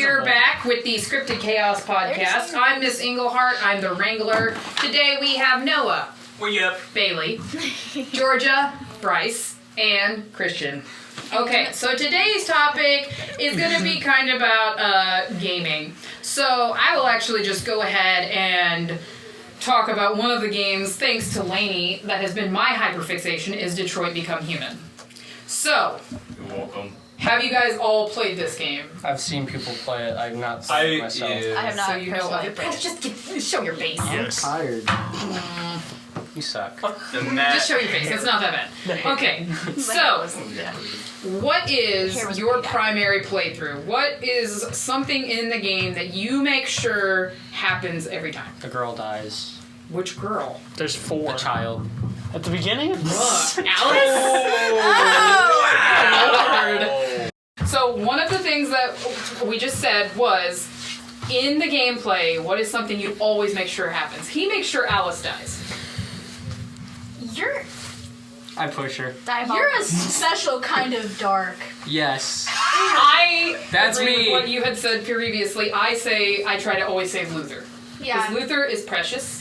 We're back with the Scripted Chaos podcast. I'm Miss Englehart. I'm the Wrangler. Today we have Noah, Bailey, Georgia, Bryce, and Christian. Okay, so today's topic is going to be kind of about gaming. So I will actually just go ahead and talk about one of the games, thanks to Lainey, that has been my hyperfixation, is Detroit Become Human. So, you're welcome. Have you guys all played this game? I've seen people play it. I've not played it myself. I have not. So you know of it. Just show your face. Yes. I'm tired. You suck. Just show your face. It's not that bad. Okay. So, what is your primary playthrough? What is something in the game that you make sure happens every time? The girl dies. Which girl? There's 4. The child. At the beginning? Alice? Oh! So one of the things that we just said was, in the gameplay, what is something you always make sure happens? He makes sure Alice dies. I push her. You're a special kind of dark. Yes. That's me. With what you had said previously. I try to always save Luther. Yeah. Because Luther is precious.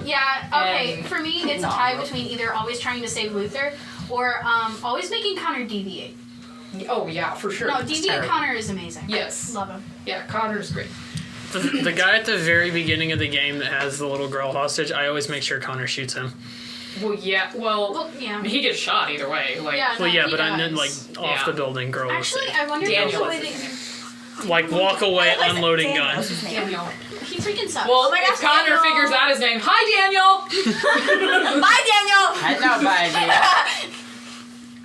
Yeah, okay. For me, it's a tie between either always trying to save Luther or always making Connor deviate. Oh, yeah, for sure. No, deviate Connor is amazing. Yes. Love him. Yeah, Connor's great. The guy at the very beginning of the game that has the little girl hostage, I always make sure Connor shoots him. Well, yeah. Well, yeah. He gets shot either way. Like, yeah, but I meant like off the building, girl. Actually, I wonder if the way that like walk away, unloading gun. Daniel. He freaking sucks. Well, if Connor figures out his name, hi Daniel. Bye, Daniel. Hello, buddy.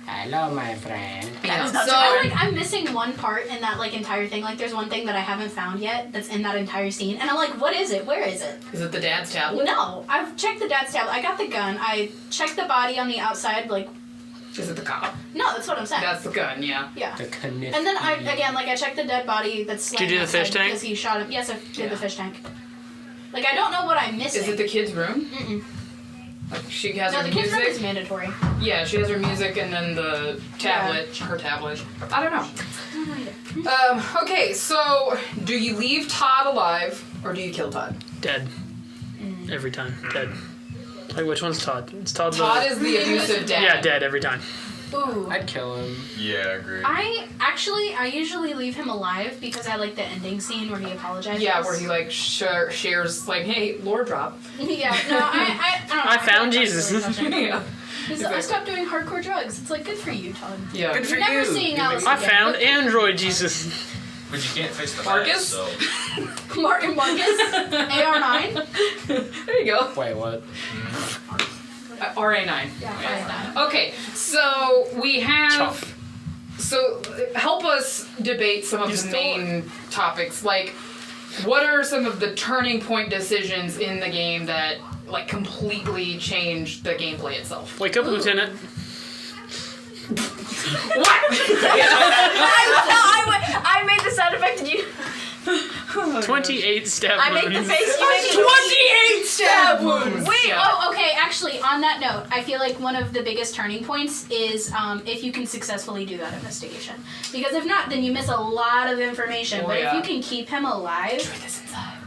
Hello, my friend. Yeah, so I'm missing one part in that entire thing. Like, there's one thing that I haven't found yet that's in that entire scene, and I'm like, what is it? Where is it? Is it the dad's tablet? No, I've checked the dad's tablet. I got the gun. I checked the body on the outside. Is it the cop? No, that's what I'm saying. That's the gun. Yeah. Yeah. The And then I checked the dead body that's. Did you do the fish tank? Because he shot him. Yes, I did the fish tank. I don't know what I'm missing. Is it the kid's room? Mm-mm. She has her the music. kid's room is mandatory. Yeah, she has her music and then the tablet, her tablet. I don't know. Okay, so do you leave Todd alive or do you kill Todd? Dead. Every time. Dead. Like, which one's Todd? It's Todd. Todd is the abusive dad. Yeah, dead every time. Ooh. I'd kill him. Yeah, I agree. I usually leave him alive because I like the ending scene where he apologizes. Yeah, where he shares hey, lore drop. Yeah, no, I don't know. I found Jesus. Really Yeah. I stopped doing hardcore drugs. It's good for you, Todd. Yeah. Good for You're never you. seeing Alice I again. found Android Jesus. But you can't fix the Marcus? so. Marcus, AR9. There you go. Wait, what? RA9. Yeah, Okay, so we have. So help us debate some of the main topics. Like, what are some of the turning point decisions in the game that completely changed the gameplay itself? Wake up, Lieutenant. What? I made the sound effect and you... 28 stab I wounds. make the face. You make 28 stab wounds! Wait, Yeah. okay, actually, on that note, I feel like one of the biggest turning points is if you can successfully do that investigation. Because if not, then you miss a lot of information. Oh, but yeah. if you can keep him alive... Truth is inside.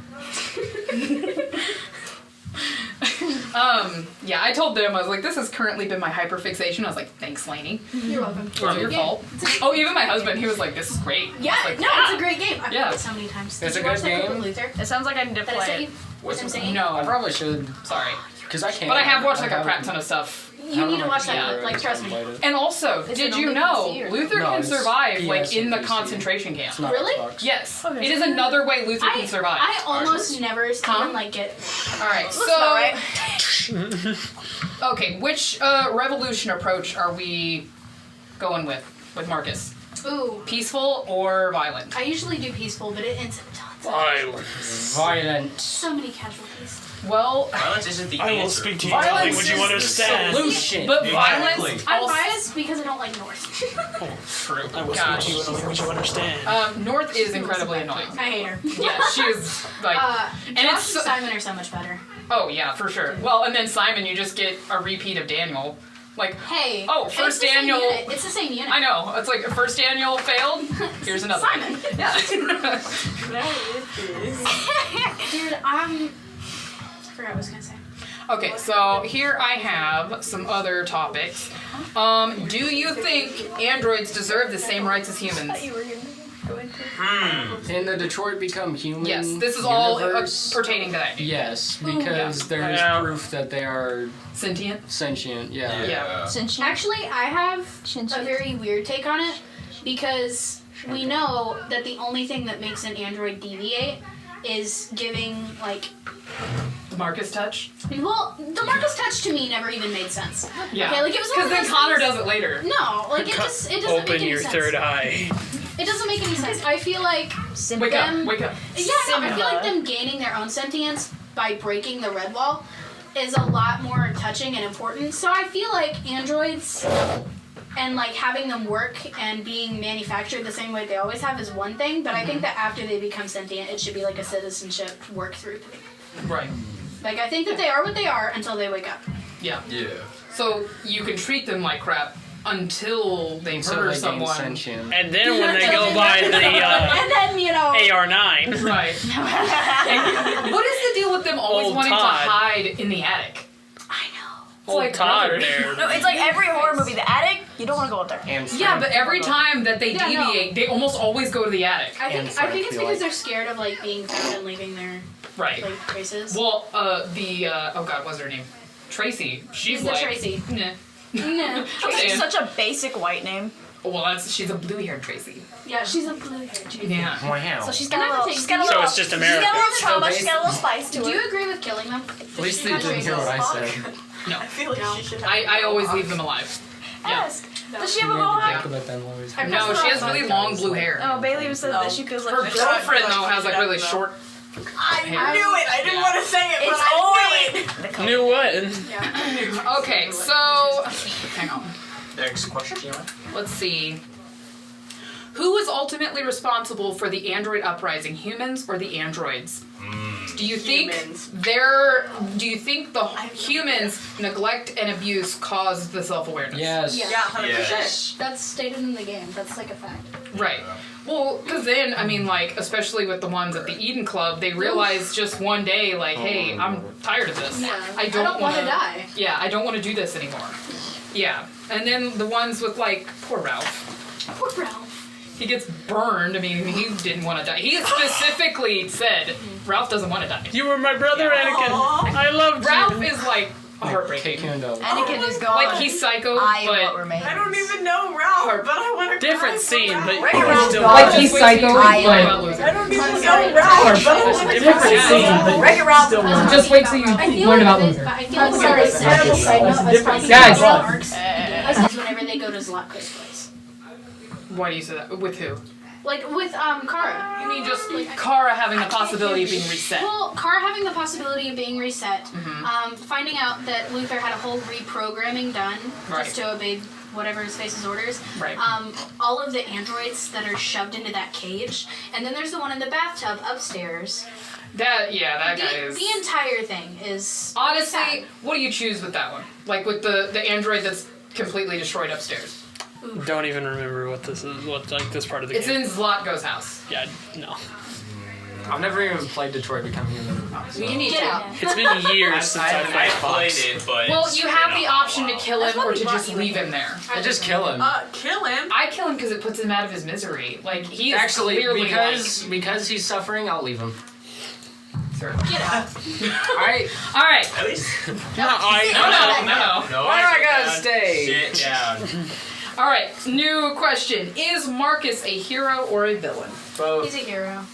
Yeah, I told them, I was like, this has currently been my hyperfixation. I was like, thanks, Lainey. You're welcome. It's your fault. Oh, even my husband, he was like, this is great. Yeah, Like, it's a great game. I've Yeah. played it so many times. It's Did a you watch good that book game. with Luther? It sounds like I need to Did I say play you? it. What's I'm saying? I No, probably should. sorry. Because I can't. But I have watched a crap ton of stuff. You need to watch that Yeah. clip, trust me. And also, Is did it you only know PC or- Luther No, can it's survive PS in the and PC. concentration camp? It's not Really? Xbox. Yes, it is another way Luther can survive. I almost never even get... All right, Looks about right. Okay, which revolution approach are we going with Marcus? Ooh. Peaceful or violent? I usually do peaceful, but it ends tons of Violent. so many casualties. Well, Violence isn't the I will answer. speak to you in the Violence language you is understand. the solution. but Exactly. violence. I'm also- biased because I don't like North. True. I will speak Gosh. to you in the language you understand. North is incredibly annoying. I hate her. Yeah, she is and Josh it's and Simon are so much better. oh yeah, for sure. Well, and then Simon, you just get a repeat of Daniel. Like, Hey. oh, it's first the same annual. unit. It's the same unit. I know. It's like first annual failed. Here's another Simon. one. Yeah. Dude, I forgot what I was gonna say. Okay, so here I have some other topics. Do you think androids deserve the same rights as humans? You were gonna go into. In the Detroit Become Human Yes, this is all universe, pertaining to that. Yes, because there is Yeah. proof that they are Sentient? sentient. Yeah. Yeah. Actually, I have Shinji. a very weird take on it because we know that the only thing that makes an android deviate is giving like. The Marcus touch? Well, the Marcus touch to me never even made sense. Yeah. Okay, like it was one Because of then those Connor things- does it later. No, like it doesn't Open make any your sense. third eye. It doesn't make any sense. I feel like Wake up, them. wake up. Yeah, no, I feel like them gaining their own sentience by breaking the red wall is a lot more touching and important. So I feel like androids and like having them work and being manufactured the same way they always have is one thing, but I think that after they become sentient, it should be like a citizenship work through thing. Right. Like I think that they are what they are until they wake up. Yeah. Yeah. So you can treat them like crap until they So murder they gain someone. sentient. And then when they go by the And then you know. AR-9, Right. And what is the deal with them always Old wanting Todd. to hide in the attic? I know. old like Todd brothers. there. No, it's like every horror movie. The attic, you don't want to go up there. And Yeah, but every time that they Yeah, no. deviate, they almost always go to the attic. I And think it's feel because like- they're scared of like being found and leaving their Right. like traces. Well, oh god, what's her name? Tracy. She's the like, Tracy. Nah. No. Tracy's saying. such a basic white name. Well, she's a blue-haired Tracy. Yeah, she's a blue hair. Yeah. Wow. So she's Can I got a have a little. taste? She's got a So little. it's just She's America. got a little trauma. So She's got a little spice to Do her. you agree with killing them? At least they didn't hear what I said. No. I feel like she should have. I always leave them alive. Yeah. Ask. Does she have a You had to mohawk? think about them always. I No, she has really long blue hair. Oh, Bailey said that she feels like Her the girlfriend though has like really short. I hair. knew it. I didn't want to say it, but It's I knew it. Knew what? Yeah. Okay, so hang on. Next question. Let's see. Who is ultimately responsible for the android uprising, humans or the androids? Do you think do you think the humans' neglect and abuse caused the self-awareness? Yes. Yeah. 100%. Yes. That's stated in the game. That's like a fact. Right. Well, because then, I mean, like, especially with the ones at the Eden Club, they realized just one day, like, hey, I'm tired of this. Yeah. I don't want wanna to die. Yeah, I don't want to do this anymore. Yeah. And then the ones with, like, poor Ralph. Poor Ralph. He gets burned. I mean, he didn't want to die. He specifically said Ralph doesn't want to die. You were my brother, Anakin. I loved Ralph you. is like heartbreaking. Take him to Anakin is gone. Like he's psycho, I am what but remains. I don't even know Ralph, but I want to Different scene, but Right around still. God. like he's psycho, I but I don't even know Ralph, but I want to Different scene, but Wreck-It Ralph. just wait till you I feel learn like about this, Luther. but I feel like sorry, side note, Guys. arcs is whenever they go to Zlatko's place. Why do you say that? With who? Like with Kara. You mean just like Kara having the possibility of being reset? Well, Kara having the possibility of being reset, Mm-hmm. finding out that Luther had a whole reprogramming done Right. just to obey whatever his face's orders. Right. All of the androids that are shoved into that cage, and then there's the one in the bathtub upstairs. That guy is. The entire thing is Honestly, sad. what do you choose with that one? Like with the android that's completely destroyed upstairs. Don't even remember what this is. What like this part of the It's game. in Zlatko's house. Yeah, no. I've never even played Detroit Become Human. So. You need Get to. out. It's been years since I I played played it, but Well, it's you have been the a option to while. kill him That's or what to we just brought you leave in. him there. I just kill him. kill him. I kill him because it puts him out of his misery. Like he is Actually, clearly because he's suffering, I'll leave him. Sir. Get out. Alright. All right. At least. No, no. Why do I gotta down. stay? Sit down. All right. New question: is Marcus a hero or a villain? Both. He's a hero.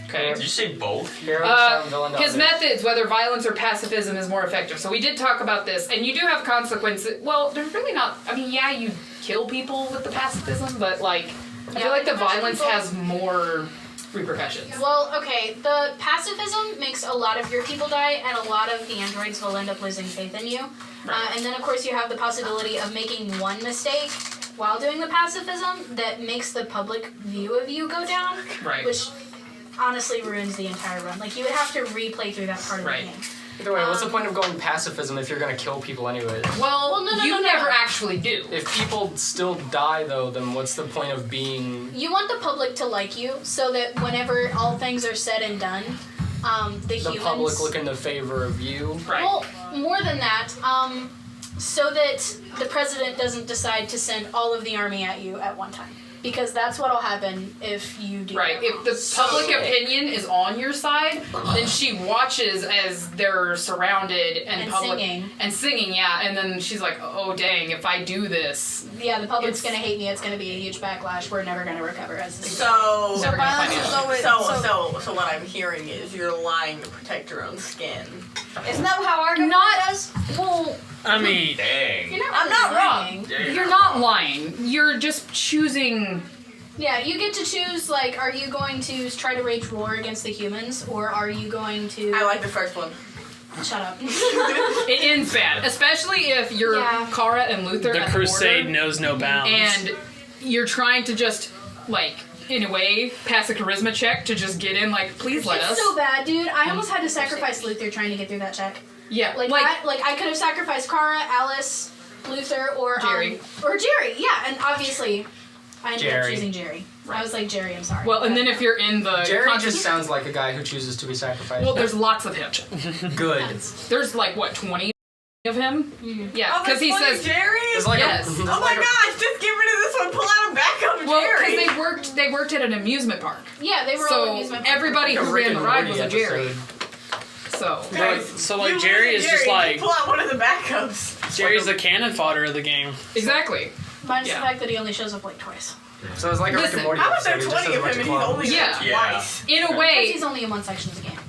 Okay. Did you say both? Hero, son, villain, His dominant. methods, whether violence or pacifism, is more effective. So we did talk about this, and you do have consequences. Well, they're really not. I mean, yeah, you kill people with the pacifism, but like, I feel like the violence has more repercussions. Well, okay, the pacifism makes a lot of your people die, and a lot of the androids will end up losing faith in you. And then, of course, you have the possibility of making one mistake while doing the pacifism that makes the public view of you go down, Right. which honestly ruins the entire run. Like, you would have to replay through that part of Right. the game. Either way, what's the point of going pacifism if you're gonna kill people anyways? Well, no, you no. never actually do. If people still die though, then what's the point of being? You want the public to like you, so that whenever all things are said and done, the humans. Public look in the favor of you. Right. Well, more than that, so that the president doesn't decide to send all of the army at you at one time. Because that's what'll happen if you do Right. that. If the public opinion is on your side, then she watches as they're surrounded and public singing. and singing, yeah. And then she's like, "Oh dang! If I do this, Yeah, the public's It's- gonna hate me. It's gonna be a huge backlash. We're never gonna recover as a So, Never gonna find out. so what I'm hearing is you're lying to protect your own skin. Isn't that how our government not does? well. I mean, Dang. You're not I'm really not lying. You're not lying. You're just choosing." Yeah, you get to choose, like, are you going to try to wage war against the humans, or are you going to... I like the first one. Shut up. It ends bad, especially if you're Yeah. Kara and Luther the at crusade the border, knows no bounds. and you're trying to just, like, in a way, pass a charisma check to just get in, like, please let It's us. so bad, dude. I almost had to sacrifice Luther trying to get through that check. Yeah, Like I could have sacrificed Kara, Alice, Luther, or Jerry. Or Jerry, yeah, and obviously I ended up Jerry. choosing Jerry. I was like, Jerry, I'm sorry. well, and then if you're in the Jerry concent- just sounds like a guy who chooses to be sacrificed. well, there's lots of him. Good. There's like what 20 of him. Yeah, Oh, because he that's funny, says. Jerry. There's like Yes. a, Oh my gosh! Just get rid of this one. Pull out a backup, Well, Jerry. because they worked at an amusement park, yeah, they were all so amusement park. everybody like a who Rick ran the and ride Morty was a Jerry. episode. So You Jerry is listen, just Jerry, like pull out one of the backups. Jerry's the cannon fodder of the game. exactly. Minus yeah. the fact that he only shows up like twice. So it's like a Rick Listen, and Morty How about there episode. 20 he of just him has and a he's bunch of only Yeah. there Yeah. twice? In a Because way, he's only in one section of the game.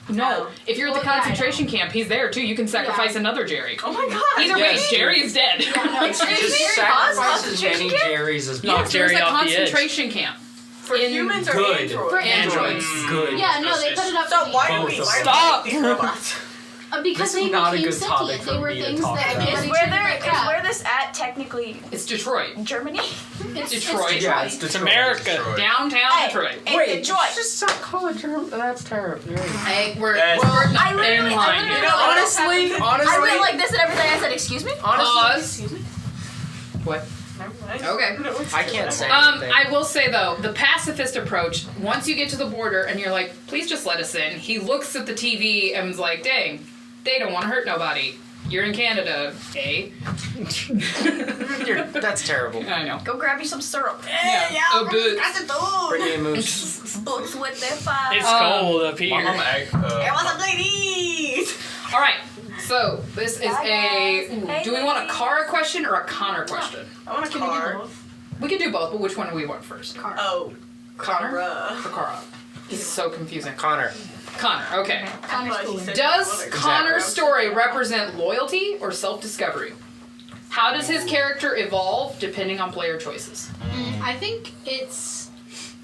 no. If you're at the Well, yeah, I concentration camp, he's there too. You can sacrifice Yeah. another Jerry. Oh my god! Either way, Yes. Jerry is dead. No, it's Just Jerry sacrifice as Concentration many camp? Jerry's as Knock Yes, there's Jerry a off the edge. concentration camp. For in humans or good. androids? For Androids. Good. Yeah, no, they put it up So to why do Both we? of Why them. do we Stop. make these robots? because This is they not a became good topic sentient. for They were me to things talk that about. everybody Is where treated there like is crap. where this at technically It's Detroit. Germany? It's Detroit. Yeah, it's It's Detroit. America. Detroit. Downtown Hey, Detroit. Hey, Detroit. Just stop calling German. That's terrible. Hey, we're That's- not I in literally- line I here. You know, Honestly, I went like this and everything. I said, excuse me? Pause. What? Okay. I can't say anything. I will say though, the pacifist approach, once you get to the border and you're like, please just let us in, he looks at the TV and is like, dang, they don't want to hurt nobody. You're in Canada, eh? That's terrible. I know. Go grab you some syrup. Yeah. Oh, good. Bring me a moose. Books with their fire. It's cold up My mom here. There was a ladies. All right. So this is Hi, a. guys. Ooh, Hey, do we want a ladies. Kara question or a Connor question? I want a Can we do car. both? We can do both, but which one do we want first? Car. Oh, Connor Kara. or Kara? This is so confusing. Connor. Connor. Okay. Connor's But he cool. said- Does Exactly. Connor's story represent loyalty or self-discovery? How does his character evolve depending on player choices? I think it's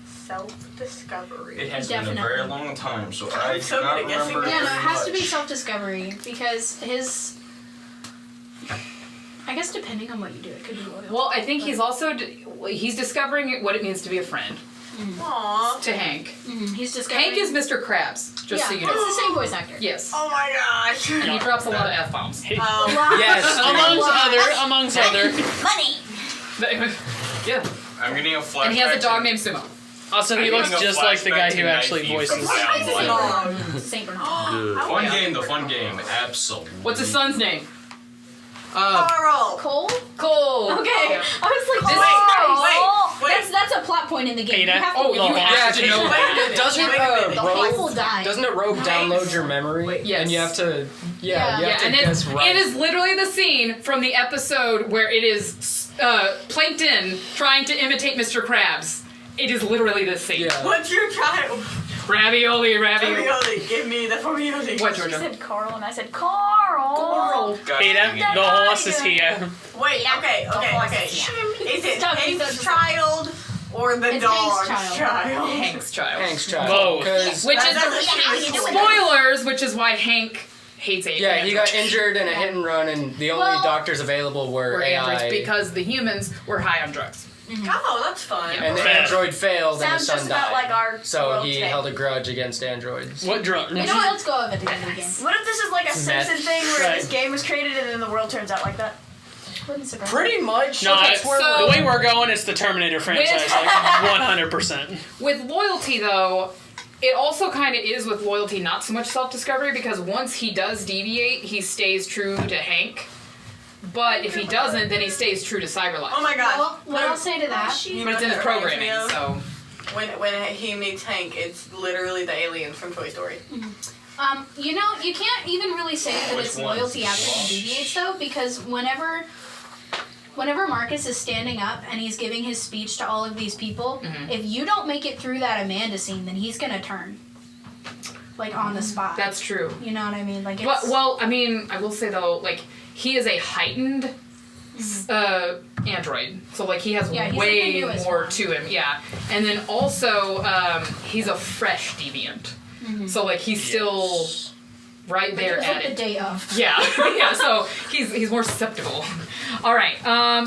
Self-discovery. It has been a very Definitely. long time, so I'm I so do not good at guessing. remember. yeah, no, it very has to be much. self-discovery because his. I guess depending on what you do, it could be loyalty. Well, I think he's also he's discovering what it means to be a friend Aww. to Hank. He's discovering. Hank is Mr. Krabs, just so you It's know. the same voice actor. Yes. Oh my gosh. And he drops a lot of f-bombs. Yes. Amongst other. Money. Yeah. I'm getting a flashback. And he has a dog to- named Sumo. Also, he I'm looks getting a just like the guy flashback who to actually Nike voices. from Down One. Saint Bernard. Fun game, the fun game, absolutely. What's his son's name? Carl. Cole. Cole. Okay. Yeah. I was like, This- oh, Wait. That's a plot point in the game. Peter. You have to Oh, you Yeah, have to know Wait a that. minute. Doesn't Wait a minute. the Rogue- Hank will die. Doesn't it Rogue download your memory? Yes. And you have to, you Yeah. have Yeah, to and guess right. it is literally the scene from the episode where it is Plankton trying to imitate Mr. Krabs. It is literally this scene. Yeah. What's your child? Ravioli. Ravioli. Give me the ravioli. What, She Georgia? said Carl and I said Carl. Guys, Peter, you- the horse is here. Wait, okay. Is it Stop, he Hank's says- child or the It's dog's Hank's child? Hank's child. Hank's child. Both. 'Cause- Which That is doesn't seem spoilers, which is why Hank hates androids. yeah, he got injured in a hit and run, and the only Well, doctors available were Were androids AI. because the humans were high on drugs. Oh, that's fun. And the Fair. android failed and his Sounds son just died. about like our So world he today. held a grudge against androids. What drug? You know what? Let's go over the end of the game. What if this is like a Meth. Simpson thing where Right. this game was created and then the world turns out like that? Wouldn't surprise Pretty much. No, Okay, it's, so- the way we're going, it's the Terminator franchise, like 100%. With loyalty, though, it also kind of is with loyalty, not so much self-discovery, because once he does deviate, he stays true to Hank. But if he doesn't, then he stays true to Cyberlife. Oh my god. Well, what I'll say to that, You But it's in his programming, so... When he meets Hank, it's literally the aliens from Toy Story. you know, you can't even really say that Which it's one? loyalty after he deviates, though, because whenever Marcus is standing up and he's giving his speech to all of these people, if you don't make it through that Amanda scene, then he's gonna turn. Like, on the spot. That's true. You know what I mean? Like, it's... But, well, I mean, I will say, though, like, he is a heightened android. So, like, he has Yeah, he's way like the newest more one. to him. Yeah. And then also, he's a fresh deviant. So, like, he's still right Like, there it was at like the it. day of. Yeah, yeah. So he's more susceptible. All right.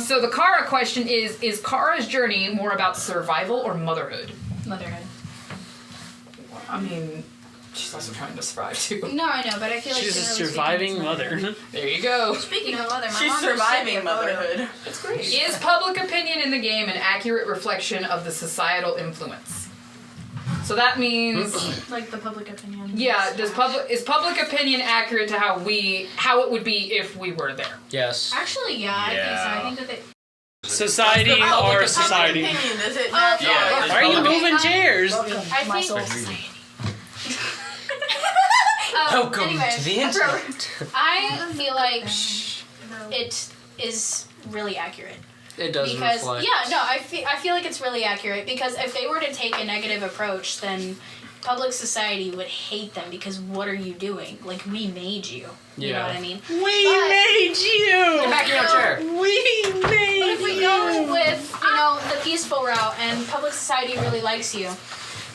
So the Kara question is Kara's journey more about survival or motherhood? Motherhood. I mean, she's also trying to survive too. No, I know, but I feel like She's a generally surviving speaking, it's mother. motherhood. There you go. Speaking of mother, my She's mom just sent me surviving a photo. motherhood. That's great. Is public opinion in the game an accurate reflection of the societal influence? So that means, Like the public opinion. yeah. Is public opinion accurate to how it would be if we were there? Yes. Actually, yeah, I think so. I think that they... Society Public or society? opinion, does it Oh, not? Yeah, Why are you Okay, moving chairs? I My think... soul. Welcome anyway, to the internet. I feel like it is really accurate. It does Because reflect. I feel like it's really accurate because if they were to take a negative approach, then public society would hate them because what are you doing? Like, we made you. You know Yeah. what I mean? We But- made you! Get back in your chair. We made But if we go with, the peaceful route and public society really likes you,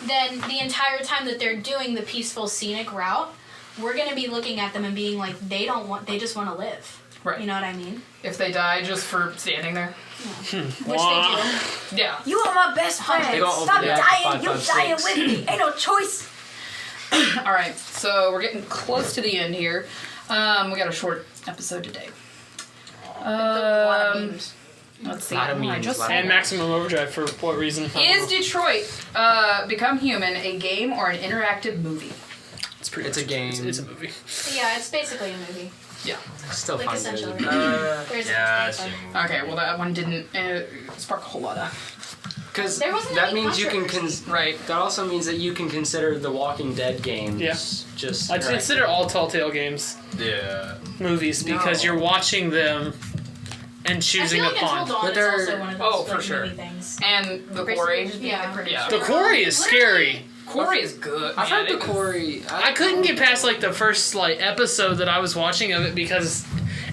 then the entire time that they're doing the peaceful scenic route, we're going to be looking at them and being like, they just want to live. Right. You know what I mean? If they die just for standing there? Which they do. Yeah. You are my best friend. They don't Stop overreact to dying. You're 556. dying with me. Ain't no choice. All right, so we're getting close to the end here. We got a short episode today. Let's see. Lot of Oh, I memes, just lot of said And that. Maximum Overdrive for what reason? I don't Is know. Detroit Become Human a game or an interactive movie? It's pretty It's a much- game. It's a movie. Yeah, it's basically a movie. Yeah. Still Like, find essentially. it. There's yeah, a it's Okay, well that one didn't spark a whole lot of. Because There wasn't that any means you can controversy. Right. that also means that you can consider the Walking Dead games. Yeah. Just. I consider all Telltale games Yeah. movies because No. you're watching them and I choosing feel like upon. Until Dawn But is they're- also one of those Oh, for like, sure. movie things. And the quarry. Yeah. Yeah. The quarry is scary. Quarry is good. I've man. heard the It was- quarry. I couldn't get past like the first episode that I was watching of it because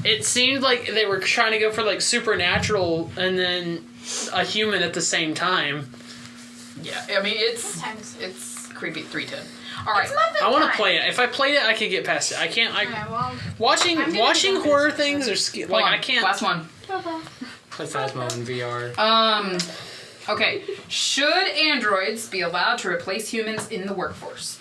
it seemed like they were trying to go for like supernatural and then a human at the same time. Yeah, I mean it's What time is it? it's creepy 3:10. All right. I want to play it. If I played it, I could get past it. I can't. Okay, well, I'm Watching gonna go horror this things are Hold like on, I can't. Last one. Play Phasmo in VR. Okay. Should androids be allowed to replace humans in the workforce?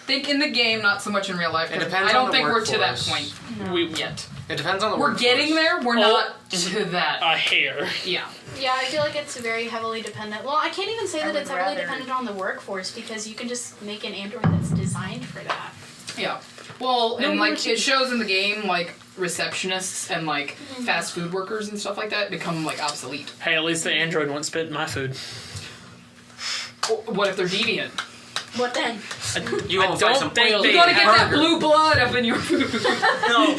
Think in the game, not so much in real life. 'Cause depends I don't on the think we're to that workforce. point We yet. It depends on the We're workforce. getting there. We're not to that. a hair. Yeah. Yeah, I feel like it's very heavily dependent. Well, I can't even say that would it's heavily rather- dependent on the workforce because you can just make an android that's designed for that. Yeah. Well, and No, like we're- it shows in the game, like receptionists and like fast food workers and stuff like that become like obsolete. Hey, at least the android won't spit in my food. What if they're deviant? What then? You won't don't find some think oil they You gotta get that burger. blue blood up in your food. No.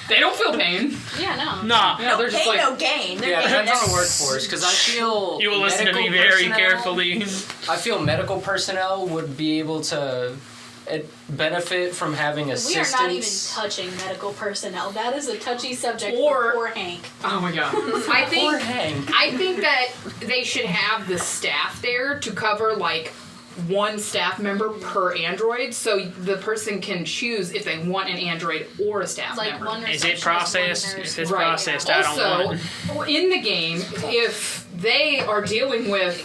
They don't feel pain. Yeah, no. Nah. Yeah, they're just Gain, like no gain. They're Yeah, it getting depends on the that- workforce. Because I feel You will listen to me medical very personnel- carefully. I feel medical personnel would be able to benefit from having We are assistance. not even touching medical personnel. That is a touchy subject Or- for poor Hank. oh my god. I Poor think Hank. I think that they should have the staff there to cover like one staff member per android, so the person can choose if they want an android or a staff Like member. one Is it receptionist, processed? one nurse. If it's Right. processed, I don't want Also, it. in the game, if they are dealing with,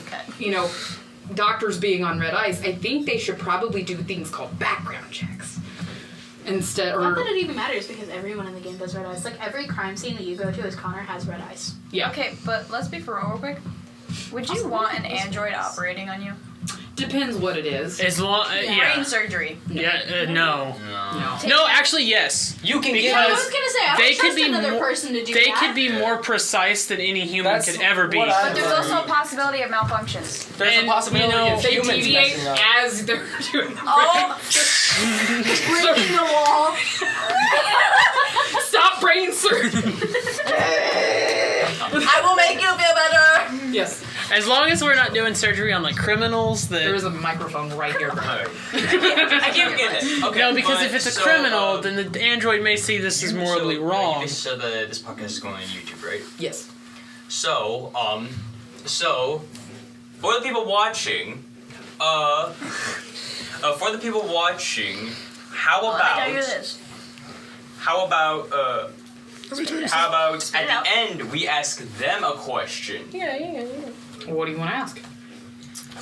doctors being on red eyes, I think they should probably do things called background checks instead. Not that Or it even matters because everyone in the game does red eyes. Like every crime scene that you go to as Connor has red eyes. yeah, Okay, but let's be for real quick. Would you want an android operating on you? depends what it is. As long, yeah. Brain surgery. No. No. No, actually, yes. You can Because get I was gonna say I they would could trust be another more- person to do They that. could be more precise than any human That's could ever be. what I- But there's also a possibility of malfunctions. There's And, a possibility of They humans deviate messing up. as they're doing the Oh, Breaking the wall. Stop brain surgery. I will make you feel better. Yes, As long as we're not doing surgery on like criminals, that there is a microphone right here. Alright. I keep forgetting this. Okay. no, because but if it's a so, criminal, then the android may see this as morally wrong. This podcast is going on YouTube, right? Yes. So, for the people watching, how I tell you about, this. how about Spit at it out. the end we ask them a question? What do you want to ask?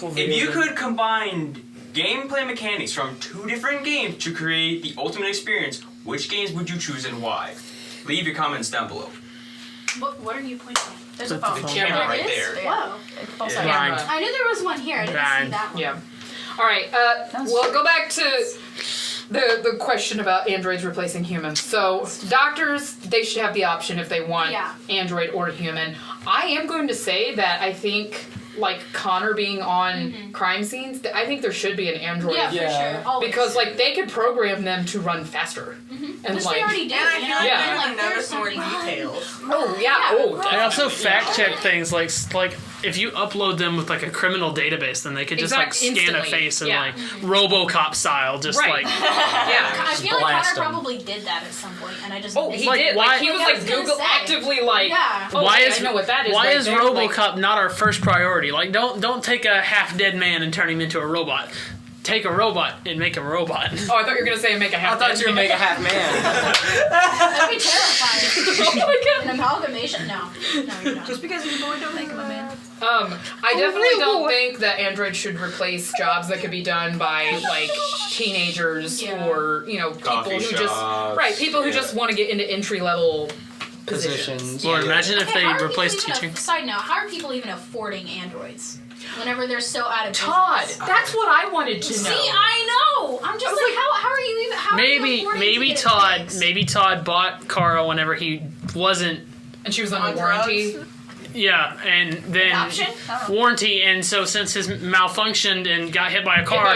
If you could combine gameplay mechanics from two different games to create the ultimate experience, which games would you choose and why? Leave your comments down below. What are you pointing at? There's a phone. Camera There right it is? there. Whoa. Both Yeah. sides. Blind. I knew there was one here. I didn't see Blind. that one. Yeah. All right. Well, go back to the question about androids replacing humans. So doctors, they should have the option if they want Yeah. android or human. I am going to say that I think, like Connor being on crime scenes, I think there should be an android. Yeah, Yeah. for sure. Always. Because like they could program them to run faster. And Which like they already do. And I feel like Yeah. they Like, would there's notice more something- details. oh yeah, Yeah, oh right. I also definitely. fact check things like if you upload them with like a criminal database, then they could just like Exact- scan a instantly, face and yeah. like RoboCop style, just Right. like Yeah. I feel like blast Connor 'em. probably did that at some point, and I just Oh, missed he Like, it. did. why- Like he was I like was gonna Google say. actively like. Yeah. Oh, why okay, is I know what that is? why right is there. Like, RoboCop not our first priority? Like don't take a half dead man and turn him into a robot. Take a robot and make him a robot. oh, I thought you were gonna say make a I half. thought you were making a half man. That'd be terrifying. Oh my god. An amalgamation? No, you're not. Just because he's a boy don't make him a man. I definitely don't think that androids should replace jobs that could be done by like teenagers Yeah. or people Coffee who just shops, people who yeah. just want to get into entry level positions. Positions. Lord, imagine if Okay, they how are replaced people even teaching. Side note: how are people even affording androids whenever they're so out of Todd, business? that's what I wanted to know. See, I know. I'm just like, how are you even? How are you affording to Maybe get it Todd fixed? Todd bought Kara whenever he wasn't. And she was under On warranty. drugs? Yeah, and then Adoption? Oh. warranty, and so since his malfunctioned and got hit by a car,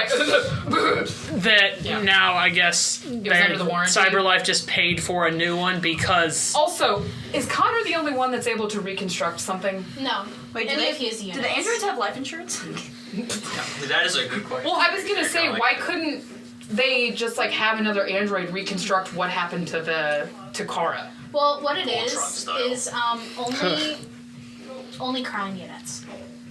that Yeah. now I guess under the warranty. CyberLife just paid for a new one because Also, is Connor the only one that's able to reconstruct something? No. Wait, Any of his do units. the androids have life insurance? That is a good question. Well, I was gonna say, I like why that. couldn't they just like have another android reconstruct what happened to Kara? Well, what it Voltron is style. only crime units.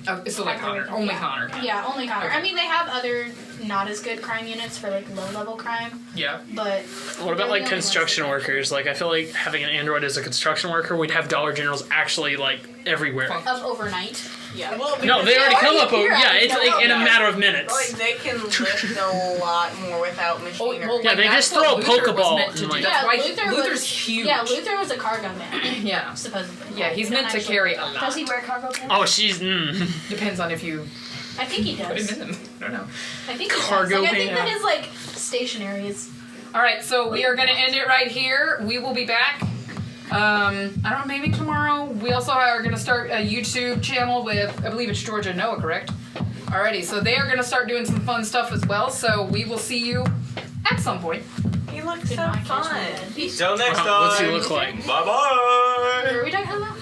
Oh, so like Connor, only Connor. Yeah, only Connor. Okay. I mean, they have other not as good crime units for like low level crime, Yeah. but what about like construction workers? Like I feel like having an android as a construction worker, we'd have Dollar Generals actually like everywhere. up overnight. Yeah. Well, No, they already come up. appear Yeah, out of it's like in a nowhere. matter of minutes. like they can lift a lot more without machinery. Yeah, they that's just what throw a Luther was Pokeball meant to and, do. like- That's why Luther Luther's was, huge. Yeah, Luther was a cargo man, Yeah. supposedly. Yeah, he's Not meant to actually. carry a lot. Does he wear cargo pants? Oh, she's. Depends on if you I think he put does. him in them. I don't know. I think he Cargo does. Like, I think van. that his like stationary is. All right, so we are going to end it right here. We will be back. I don't know, maybe tomorrow. We also are going to start a YouTube channel with, I believe it's Georgia and Noah, correct? Alrighty, so they are going to start doing some fun stuff as well. So we will see you at some point. He looks Did so not catch fun. my head. Till next time. What's he look like? Bye bye. What were we talking about?